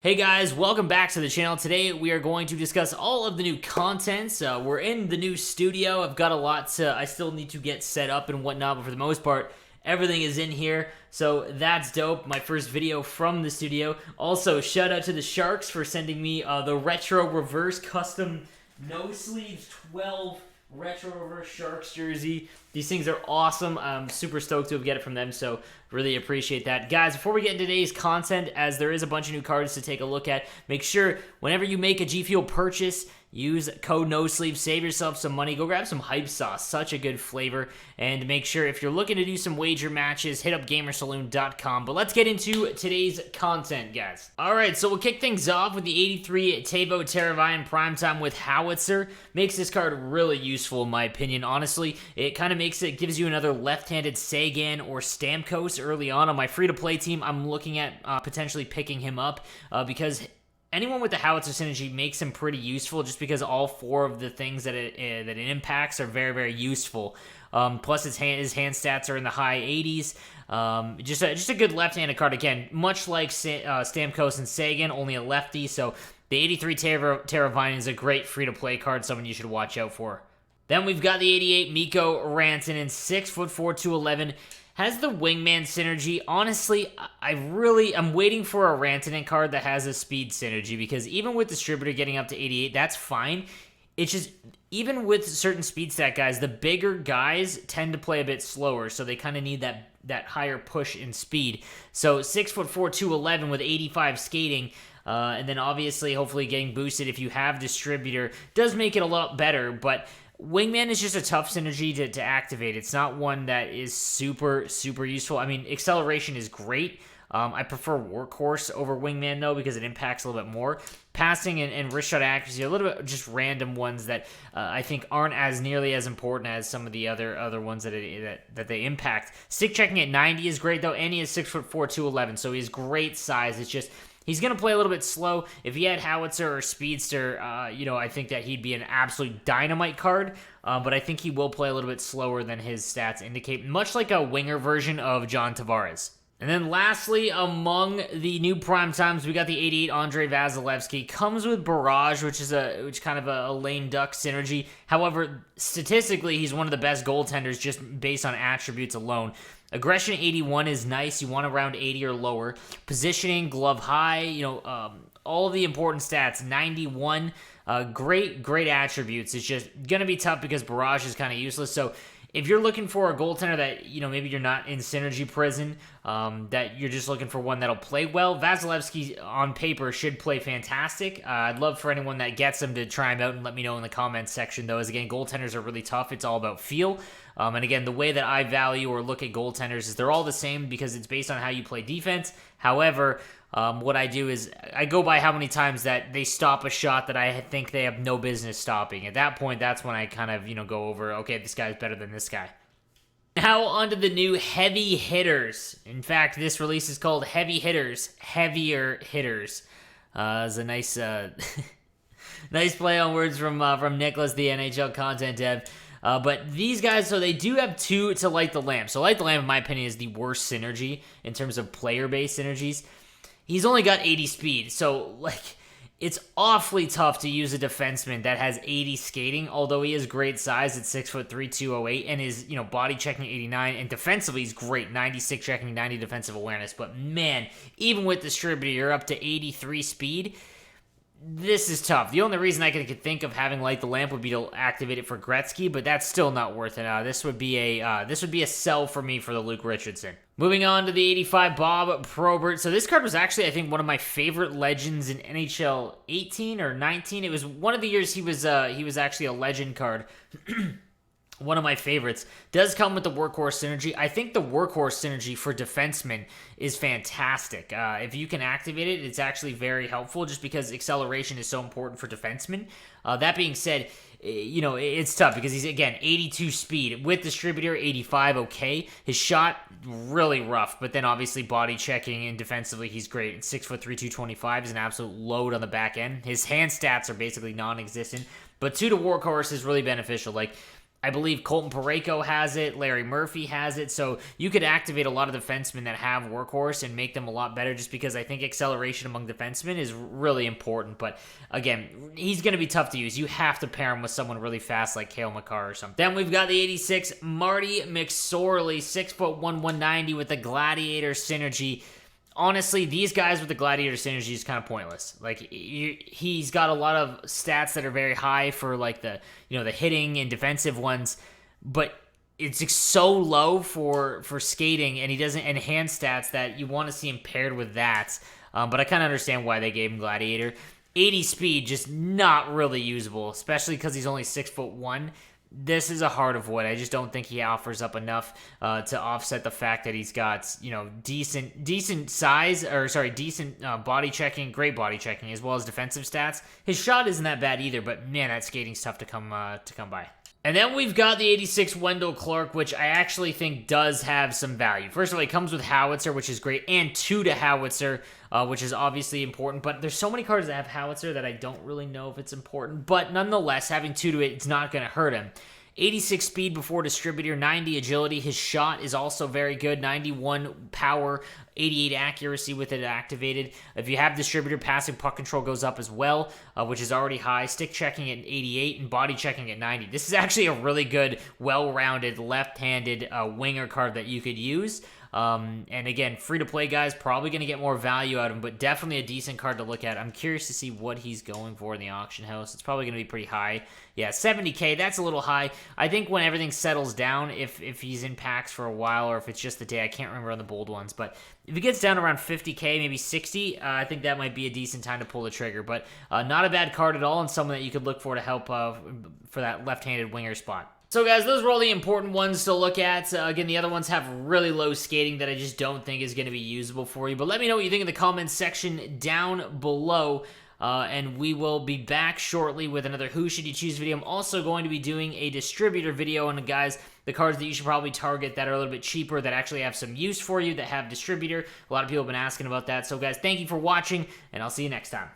Hey guys, welcome back to the channel. Today we are going to discuss all of the new contents. We're in the new studio. I've got a lot I still need to get set up and whatnot, but for the most part, everything is in here. So that's dope. My first video from the studio. Also, shout out to the Sharks for sending me the Retro Reverse Custom No Sleeves 12 Retro Reverse Sharks jersey. These things are awesome. I'm super stoked to get it from them, so really appreciate that. Guys, before we get into today's content, as there is a bunch of new cards to take a look at, make sure whenever you make a G Fuel purchase, use code NOSLEEVE, save yourself some money, go grab some hype sauce, such a good flavor, and make sure if you're looking to do some wager matches, hit up gamersaloon.com. But let's get into today's content, guys. Alright, so we'll kick things off with the 83 TEUVO TERAVAINEN Primetime with Howitzer. Makes this card really useful in my opinion, honestly. It kind of gives you another left-handed Sagan or Stamkos early on my free-to-play team. I'm looking at potentially picking him up because anyone with the Howitzer synergy makes him pretty useful just because all four of the things that it impacts are very, very useful. Plus his hand stats are in the high 80s. Just a good left-handed card. Again, much like Stamkos and Sagan, only a lefty. So the 83 TERAVAINEN is a great free-to-play card, someone you should watch out for. Then we've got the 88 MIKKO Rantanen, 6'4", 211. Has the wingman synergy. Honestly, I'm waiting for a Rantanen card that has a speed synergy, because even with distributor getting up to 88, that's fine. It's just, even with certain speed stat guys, the bigger guys tend to play a bit slower, so they kind of need that higher push in speed. So 6'4", 211 with 85 skating, and then obviously, hopefully getting boosted if you have distributor does make it a lot better, but wingman is just a tough synergy to activate. It's not one that is super, super useful. I mean, acceleration is great. I prefer workhorse over wingman, though, because it impacts a little bit more. Passing and wrist shot accuracy are a little bit just random ones that I think aren't as nearly as important as some of the other ones that they impact. Stick checking at 90 is great, though, and he is 6'4", 211, so he's great size. It's just he's going to play a little bit slow. If he had Howitzer or Speedster, I think that he'd be an absolute dynamite card. But I think he will play a little bit slower than his stats indicate, much like a winger version of John Tavares. And then lastly, among the new prime times, we got the 88 ANDREI VASILEVSKIY. Comes with Barrage, which kind of a lame duck synergy. However, statistically, he's one of the best goaltenders just based on attributes alone. Aggression 81 is nice. You want around 80 or lower. Positioning, glove high, all of the important stats. 91, great attributes. It's just going to be tough because Barrage is kind of useless. So if you're looking for a goaltender that, maybe you're not in synergy prison, that you're just looking for one that'll play well, Vasilevsky on paper should play fantastic. I'd love for anyone that gets him to try him out and let me know in the comments section, though, as again, goaltenders are really tough. It's all about feel. And again, the way that I value or look at goaltenders is they're all the same because it's based on how you play defense. However, what I do is I go by how many times that they stop a shot that I think they have no business stopping. At that point, that's when I kind of, go over, okay, this guy's better than this guy. Now onto the new heavy hitters. In fact, this release is called Heavy Hitters, Heavier Hitters. It's a nice, nice play on words from Nicholas, the NHL content dev. But these guys, so they do have two to Light the Lamp. So Light the Lamp, in my opinion, is the worst synergy in terms of player-based synergies. He's only got 80 speed, so it's awfully tough to use a defenseman that has 80 skating, although he has great size at 6'3", 208, and is, body checking 89, and defensively he's great, 96 checking, 90 defensive awareness. But man, even with distributor, you're up to 83 speed. This is tough. The only reason I could think of having Light the Lamp would be to activate it for Gretzky, but that's still not worth it. This would be a sell for me for the Luke Richardson. Moving on to the 85 Bob Probert. So this card was actually, I think, one of my favorite legends in NHL 18 or 19. It was one of the years he was actually a legend card. One of my favorites. Does come with the workhorse synergy. I think the workhorse synergy for defensemen is fantastic. If you can activate it, it's actually very helpful just because acceleration is so important for defensemen. That being said, it's tough because he's, again, 82 speed. With distributor, 85, okay. His shot, really rough, but then obviously body checking and defensively, he's great. 6'3", 225 is an absolute load on the back end. His hand stats are basically non-existent, but 2 to workhorse is really beneficial. I believe Colton Parayko has it, Larry Murphy has it, so you could activate a lot of defensemen that have Workhorse and make them a lot better, just because I think acceleration among defensemen is really important. But again, he's going to be tough to use. You have to pair him with someone really fast like Cale Makar or something. Then we've got the 86, Marty McSorley, 6'1", 190 with the Gladiator synergy. Honestly, these guys with the Gladiator synergy is kind of pointless. Like, he's got a lot of stats that are very high for, like, the hitting and defensive ones, but it's so low for skating, and he doesn't enhance stats that you want to see him paired with that. But I kind of understand why they gave him Gladiator. 80 speed, just not really usable, especially because he's only 6'1". This is a hard avoid. I just don't think he offers up enough to offset the fact that he's got, decent size, decent body checking, great body checking, as well as defensive stats. His shot isn't that bad either, but man, that skating's tough to come by. And then we've got the 86 Wendell Clark, which I actually think does have some value. First of all, he comes with Howitzer, which is great, and 2 to Howitzer, which is obviously important. But there's so many cards that have Howitzer that I don't really know if it's important. But nonetheless, having 2 to it, it's not going to hurt him. 86 speed before distributor, 90 agility. His shot is also very good, 91 power, 88 accuracy with it activated. If you have distributor, passive puck control goes up as well, which is already high. Stick checking at 88 and body checking at 90. This is actually a really good, well-rounded, left-handed winger card that you could use. And again, free-to-play guys, probably going to get more value out of him, but definitely a decent card to look at. I'm curious to see what he's going for in the auction house. It's probably going to be pretty high. Yeah, 70K, that's a little high. I think when everything settles down, if he's in packs for a while, or if it's just the day, I can't remember on the bold ones, but if he gets down around 50K, maybe 60, I think that might be a decent time to pull the trigger. But not a bad card at all, and someone that you could look for to help for that left-handed winger spot. So guys, those were all the important ones to look at. Again, the other ones have really low skating that I just don't think is going to be usable for you. But let me know what you think in the comments section down below. And we will be back shortly with another Who Should You Choose video. I'm also going to be doing a distributor video on, guys, the cards that you should probably target that are a little bit cheaper, that actually have some use for you, that have distributor. A lot of people have been asking about that. So guys, thank you for watching, and I'll see you next time.